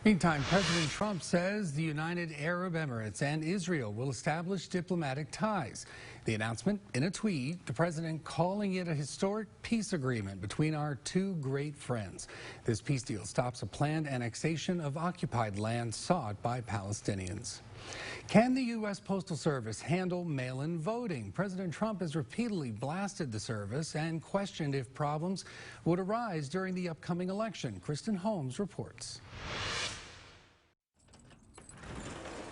Meantime, President Trump says the United Arab Emirates and Israel will establish diplomatic ties. The announcement in a tweet, the president calling it a historic peace agreement between our two great friends. This peace deal stops a planned annexation of occupied land sought by Palestinians. Can the U.S. Postal Service handle mail-in voting? President Trump has repeatedly blasted the service and questioned if problems would arise during the upcoming election. Kristen Holmes reports.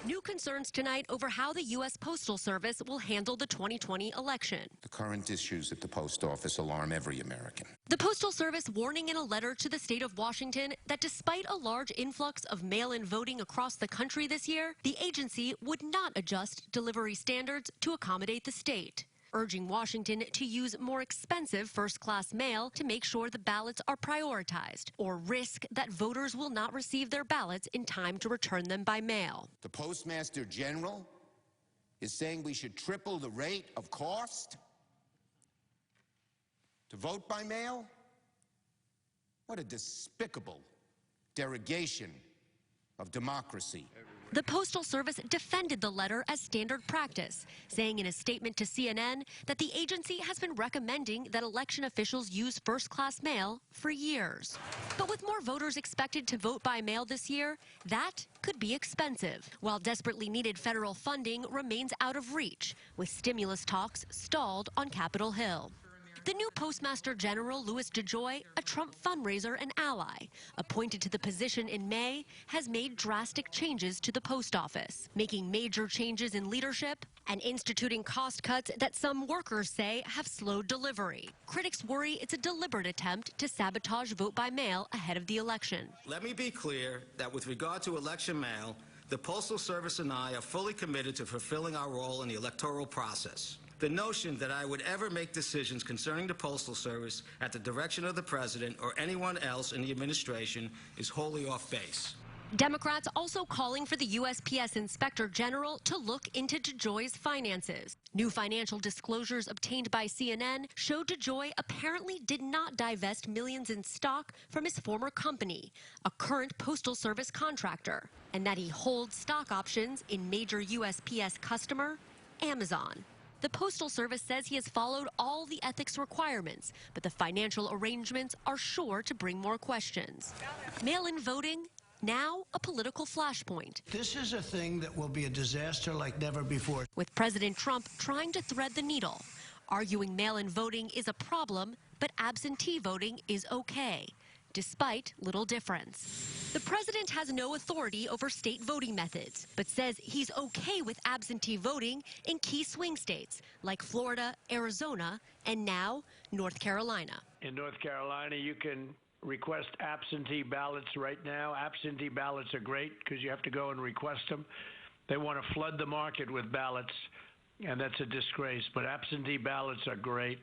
New concerns tonight over how the U.S. Postal Service will handle the 2020 election. The current issues at the post office alarm every American. The Postal Service warning in a letter to the state of Washington that despite a large influx of mail-in voting across the country this year, the agency would not adjust delivery standards to accommodate the state, urging Washington to use more expensive first-class mail to make sure the ballots are prioritized or risk that voters will not receive their ballots in time to return them by mail. The Postmaster General is saying we should triple the rate of cost to vote by mail? What a despicable derogation of democracy. The Postal Service defended the letter as standard practice, saying in a statement to CNN that the agency has been recommending that election officials use first-class mail for years. But with more voters expected to vote by mail this year, that could be expensive, while desperately needed federal funding remains out of reach, with stimulus talks stalled on Capitol Hill. The new Postmaster General, Louis DeJoy, a Trump fundraiser and ally, appointed to the position in May, has made drastic changes to the post office, making major changes in leadership and instituting cost cuts that some workers say have slowed delivery. Critics worry it's a deliberate attempt to sabotage vote by mail ahead of the election. Let me be clear that with regard to election mail, the Postal Service and I are fully committed to fulfilling our role in the electoral process. The notion that I would ever make decisions concerning the Postal Service at the direction of the President or anyone else in the administration is wholly off base. Democrats also calling for the USPS Inspector General to look into DeJoy's finances. New financial disclosures obtained by CNN show DeJoy apparently did not divest millions in stock from his former company, a current Postal Service contractor, and that he holds stock options in major USPS customer, Amazon. The Postal Service says he has followed all the ethics requirements, but the financial arrangements are sure to bring more questions. Mail-in voting, now a political flashpoint. This is a thing that will be a disaster like never before. With President Trump trying to thread the needle, arguing mail-in voting is a problem, but absentee voting is okay, despite little difference. The president has no authority over state voting methods, but says he's okay with absentee voting in key swing states like Florida, Arizona, and now North Carolina. In North Carolina, you can request absentee ballots right now. Absentee ballots are great because you have to go and request them. They want to flood the market with ballots, and that's a disgrace. But absentee ballots are great.